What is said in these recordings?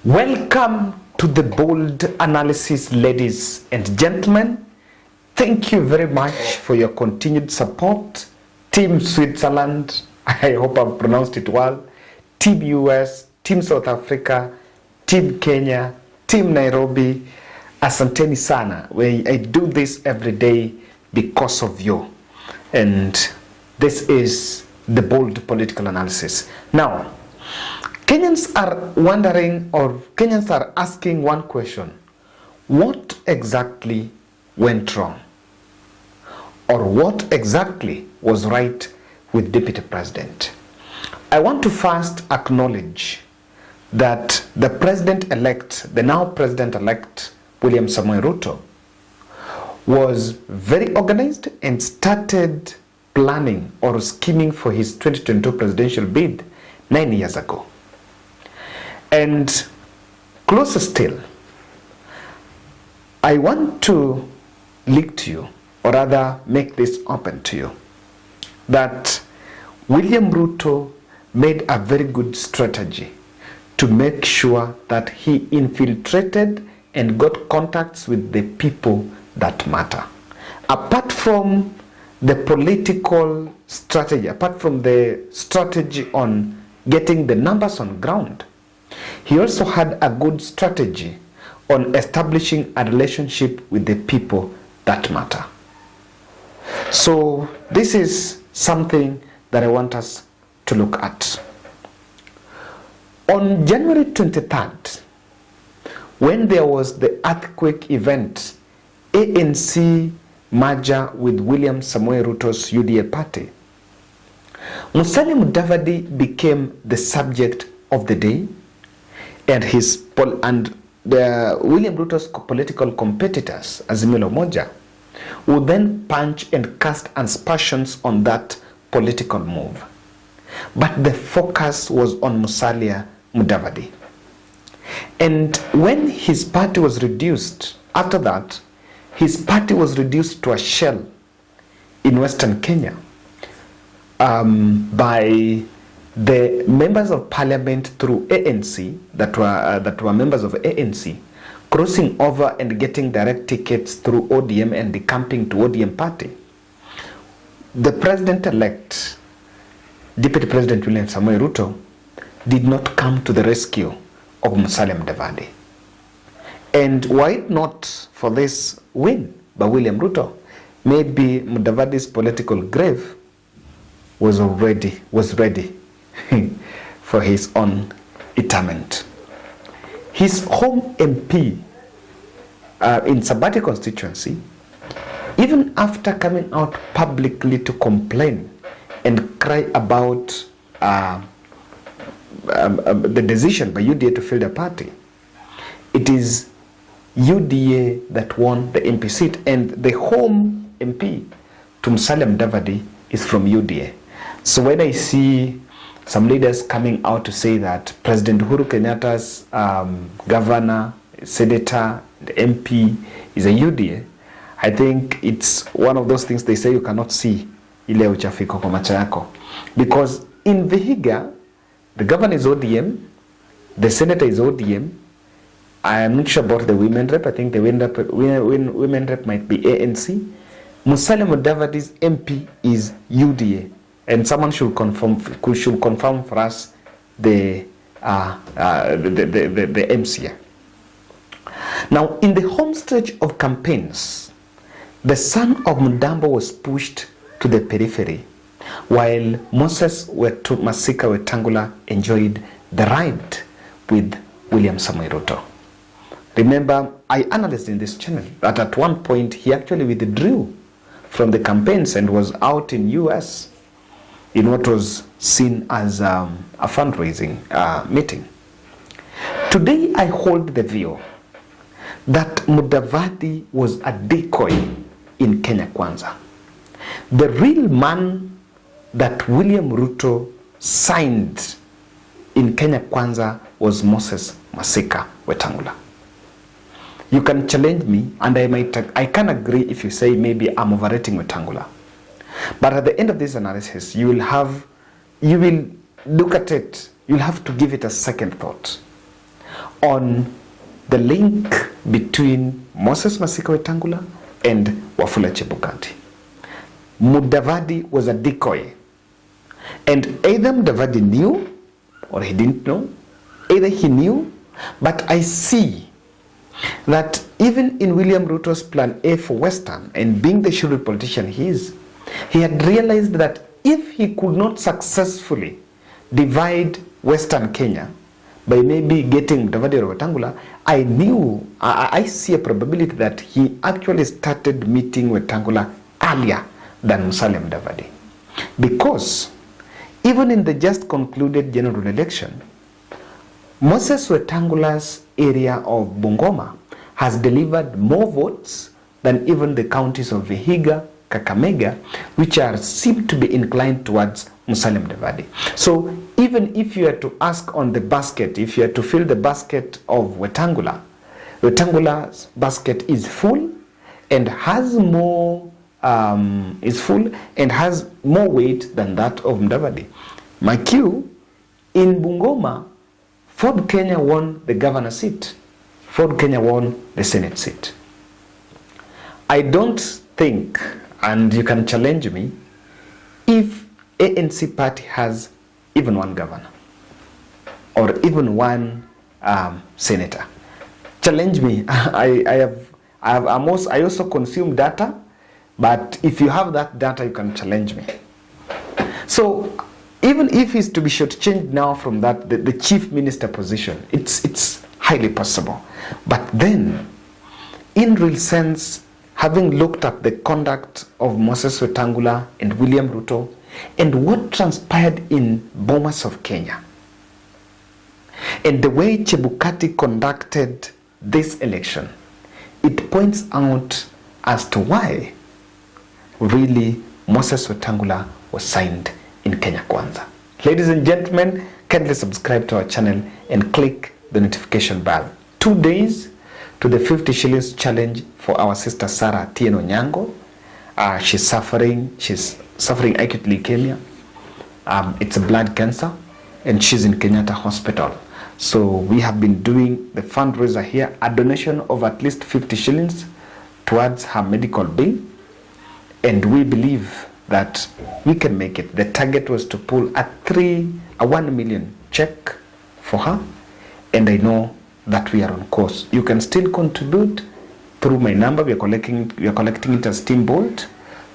Welcome to the bold analysis, ladies and gentlemen. Thank you very much for your continued support. Team Switzerland, I hope I've pronounced it well. Team US, Team South Africa, Team Kenya, Team Nairobi. Asanteni sana. I do this every day because of you. And this is the bold political analysis. Now, Kenyans are wondering, or Kenyans are asking one question. What exactly went wrong? Or what exactly was right with Deputy President? I want to first acknowledge that the President-elect, the now President-elect, William Samoei Ruto, was very organized and started planning or scheming for his 2022 presidential bid 9 years ago. And closer still, I want to leak to you, or rather make this open to you, that William Ruto made a very good strategy to make sure that he infiltrated and got contacts with the people that matter. Apart from the political strategy, apart from the strategy on getting the numbers on ground, he also had a good strategy on establishing a relationship with the people that matter. So this is something that I want us to look at. On January 23rd, when there was the earthquake event, ANC merger with William Samoei Ruto's UDA party, Mudavadi became the subject of the day, and William Ruto's political competitors, Azimio la Umoja, would then punch and cast aspersions on that political move. But the focus was on Musalia Mudavadi. And when his party was reduced, after that, his party was reduced to a shell in Western Kenya by the members of parliament through ANC that were members of ANC crossing over and getting direct tickets through ODM and decamping to ODM party. The president-elect, Deputy President William Samoei Ruto, did not come to the rescue of Musalia Mudavadi. And were it not for this win by William Ruto, maybe Mudavadi's political grave was ready for his own interment. His home MP in Sabati constituency, even after coming out publicly to complain and cry about the decision by UDA to fill the party, it is UDA that won the MP seat, and the home MP to Musalia Mudavadi is from UDA. So when I see some leaders coming out to say that President Uhuru Kenyatta's governor, senator, the MP is a UDA, I think it's one of those things they say you cannot see ile uchafiko kwa macho yako. Because in Vihiga, the governor is ODM, the senator is ODM. I am not sure about the women rep. I think the women rep might be ANC. Musalia Mudavadi's MP is UDA. And someone should confirm for us the MCA. Now, in the home stretch of campaigns, the son of Mudambo was pushed to the periphery, while Moses Masika Wetangula enjoyed the ride with William Samoei Ruto. Remember, I analyzed in this channel that at one point he actually withdrew from the campaigns and was out in US in what was seen as a fundraising meeting. Today, I hold the view that Mudavadi was a decoy in Kenya Kwanza. The real man that William Ruto signed in Kenya Kwanza was Moses Masika Wetangula. You can challenge me, and I can agree if you say maybe I'm overrating Wetangula. But at the end of this analysis, you will look at it, you'll have to give it a second thought. on the link between Moses Masika Wetangula and Wafula-Chebukati. Mudavadi was a decoy. And either Mudavadi knew or he didn't know, either he knew, but I see that even in William Ruto's plan A for Western, and being the shrewd politician he is, he had realized that if he could not successfully divide Western Kenya by maybe getting Mudavadi or Wetangula, I see a probability that he actually started meeting Wetangula earlier than Musalia Mudavadi. Because even in the just concluded general election, Moses Wetangula's area of Bungoma has delivered more votes than even the counties of Vihiga, Kakamega, which seem to be inclined towards Musalia Mudavadi. So even if you are to ask on the basket, if you are to fill the basket of Wetangula, Wetangula's basket is full and has more weight than that of Mudavadi. My cue, in Bungoma, Ford Kenya won the governor seat. Ford Kenya won the Senate seat. I don't think, and you can challenge me, if ANC party has even one governor or even one senator. Challenge me. I also consume data, but if you have that data, you can challenge me. So even if he's to be shortchanged now from that, the chief minister position, it's highly possible. But then, in real sense, having looked at the conduct of Moses Wetangula and William Ruto and what transpired in Bomas of Kenya, and the way Chebukati conducted this election, it points out as to why really Moses Wetangula was signed in Kenya Kwanza. Ladies and gentlemen, kindly subscribe to our channel and click the notification bell. 2 days to the 50 shillings challenge for our sister Sarah Tieno Nyango. She's suffering acute leukemia. It's a blood cancer and she's in Kenyatta Hospital. So we have been doing the fundraiser here, a donation of at least 50 shillings towards her medical bill. And we believe that we can make it. The target was to pull a 1 million check for her. And I know that we are on course. You can still contribute through my number. We are collecting it as Team Bolt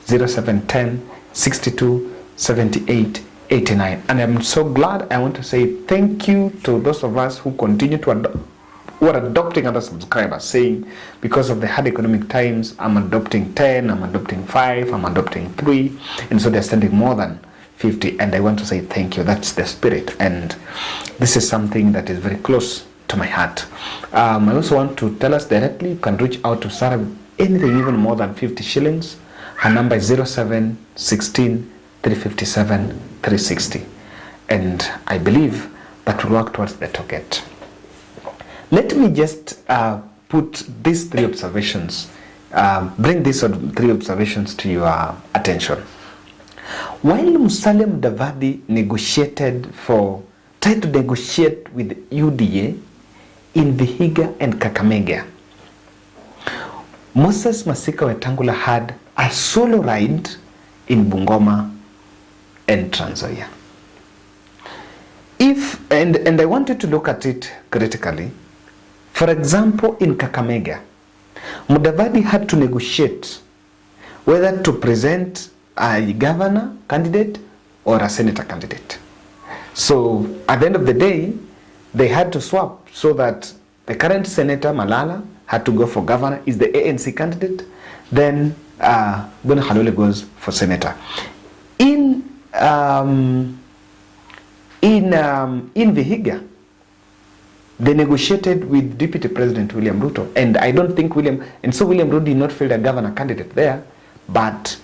0710 62 78 89. And I'm so glad. I want to say thank you to those of us who continue to who are adopting other subscribers, saying because of the hard economic times, I'm adopting 10, I'm adopting 5, I'm adopting 3, and so they're sending more than 50. And I want to say thank you. That's the spirit, and this is something that is very close to my heart. I also want to tell us directly, you can reach out to Sarah with anything even more than 50 shillings. Her number is 0716 357 360, and I believe that will work towards the target. Let me just put these 3 observations, bring these 3 observations to your attention. While Musalia Mudavadi tried to negotiate with UDA in Vihiga and Kakamega, Moses Masika Wetangula had a solo ride in Bungoma and Trans Nzoia. And I wanted to look at it critically. For example, in Kakamega, Mudavadi had to negotiate whether to present a governor candidate or a senator candidate. So at the end of the day, they had to swap so that the current senator, Malala, had to go for governor, is the ANC candidate, then Bwana Khalwale goes for senator. In Vihiga, they negotiated with Deputy President William Ruto, and I don't think William Ruto did not field a governor candidate there, but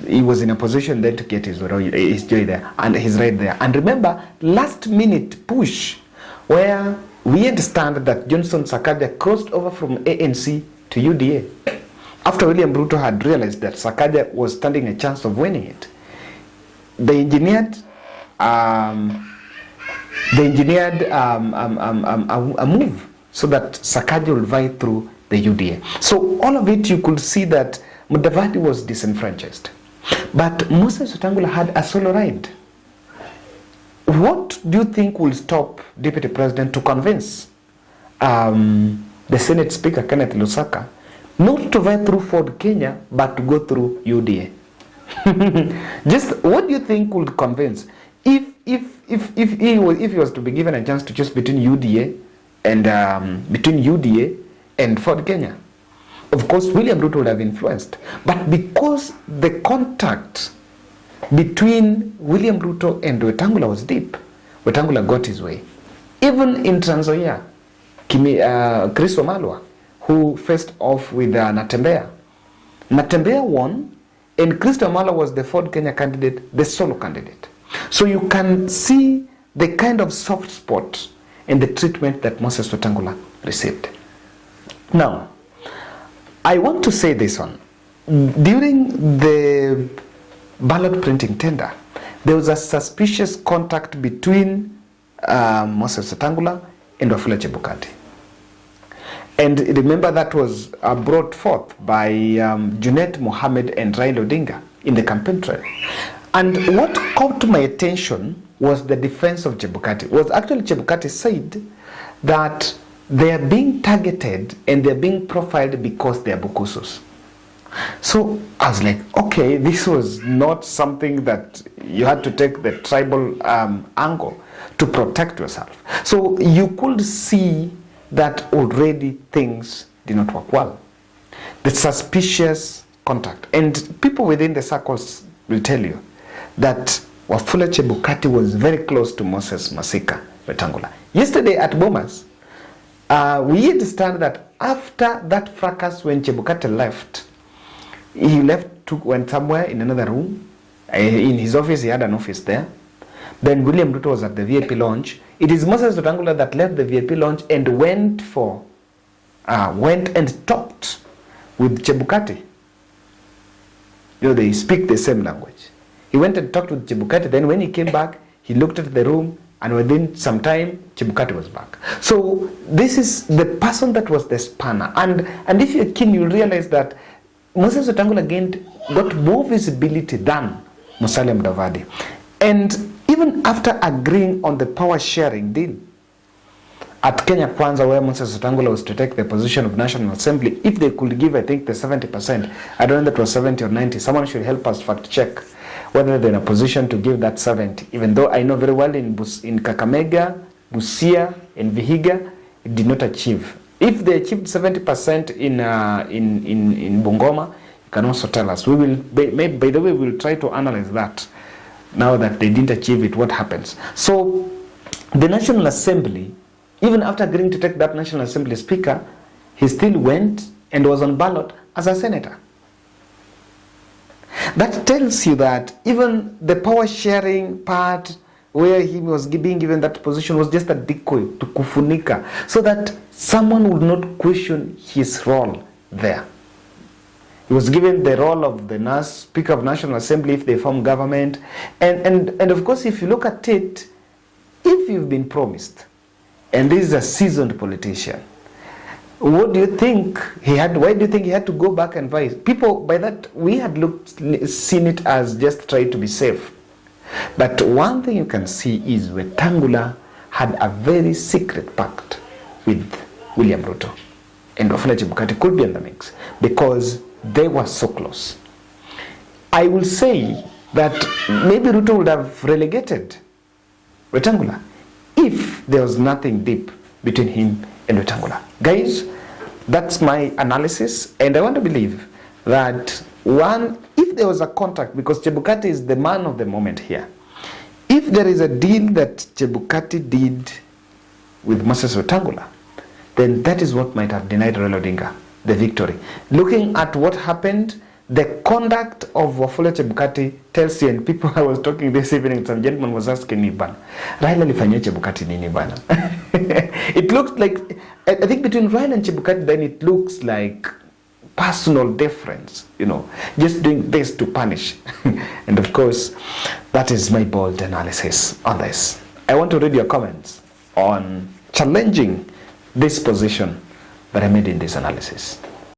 he was in a position then to get his joy there and his right there. And remember, last minute push where we understand that Johnson Sakaja crossed over from ANC to UDA after William Ruto had realized that Sakaja was standing a chance of winning it. They engineered They engineered a move so that Sakaja will vie through the UDA. So all of it, you could see that Mudavadi was disenfranchised. But Moses Wetangula had a solo ride. What do you think will stop Deputy President to convince the Senate Speaker, Kenneth Lusaka, not to vie through Ford Kenya, but to go through UDA? Just what do you think would convince? If he was to be given a chance to choose between UDA and Ford Kenya, of course William Ruto would have influenced. But because the contact between William Ruto and Wetangula was deep, Wetangula got his way. Even in Trans Nzoia, Chris Wamalwa, who faced off with Natembeya won, and Chris Wamalwa was the Ford Kenya candidate, the solo candidate. So you can see the kind of soft spot and the treatment that Moses Wetangula received. Now, I want to say this one. During the ballot printing tender, there was a suspicious contact between Moses Wetangula and Wetangula-Chebukati. And remember that was brought forth by Junet Mohammed and Raila Odinga in the campaign trail. And what caught my attention was the defense of Chebukati. Was actually Chebukati said that they are being targeted and they are being profiled because they are Bukusus. So I was like, okay, this was not something that you had to take the tribal angle to protect yourself. So you could see that already things did not work well. The suspicious contact. And people within the circles will tell you that Wetangula-Chebukati was very close to Moses Masika Wetangula. Yesterday at Bomas, we understand that after that fracas when Chebukati left, he went somewhere in another room. In his office, he had an office there. Then William Ruto was at the VIP lounge. It is Moses Wetangula that left the VIP lounge and went and talked with Chebukati. You know, they speak the same language. He went and talked with Chebukati. Then when he came back, he looked at the room, and within some time, Chebukati was back. So this is the person that was the spanner. And if you're keen, you'll realize that Moses Wetangula got more visibility than Musalia Mudavadi. And even after agreeing on the power sharing deal at Kenya Kwanza, where Moses Wetangula was to take the position of National Assembly, if they could give, I think, the 70%, I don't know if that was 70 or 90, someone should help us fact check whether they're in a position to give that 70, even though I know very well in Kakamega, Busia, and Vihiga, it did not achieve. If they achieved 70% in Bungoma, you can also tell us. We will, by the way, we'll try to analyze that. Now that they didn't achieve it, what happens? So the National Assembly, even after agreeing to take that National Assembly speaker, he still went and was on ballot as a senator. That tells you that even the power sharing part where he was being given that position was just a decoy to kufunika, so that someone would not question his role there. He was given the role of the Speaker of National Assembly if they form government. And of course, if you look at it, if you've been promised, and this is a seasoned politician, what do you think he had? Why do you think he had to go back and buy? People, by that, we had seen it as just trying to be safe. But one thing you can see is Wetangula had a very secret pact with William Ruto. And Wetangula-Chebukati could be in the mix because they were so close. I will say that maybe Ruto would have relegated Wetangula if there was nothing deep between him and Wetangula. Guys, that's my analysis, and I want to believe that if there was a contact, because Chebukati is the man of the moment here, if there is a deal that Chebukati did with Moses Wetangula, then that is what might have denied Raila Odinga the victory. Looking at what happened, the conduct of Wetangula-Chebukati tells you, and people, I was talking this evening, some gentleman was asking me, Bana, Raila lifanyia Chebukati nini bana? It looks like, I think between Raila and Chebukati, then it looks like personal difference, just doing this to punish. And of course, that is my bold analysis on this. I want to read your comments on challenging this position that I made in this analysis.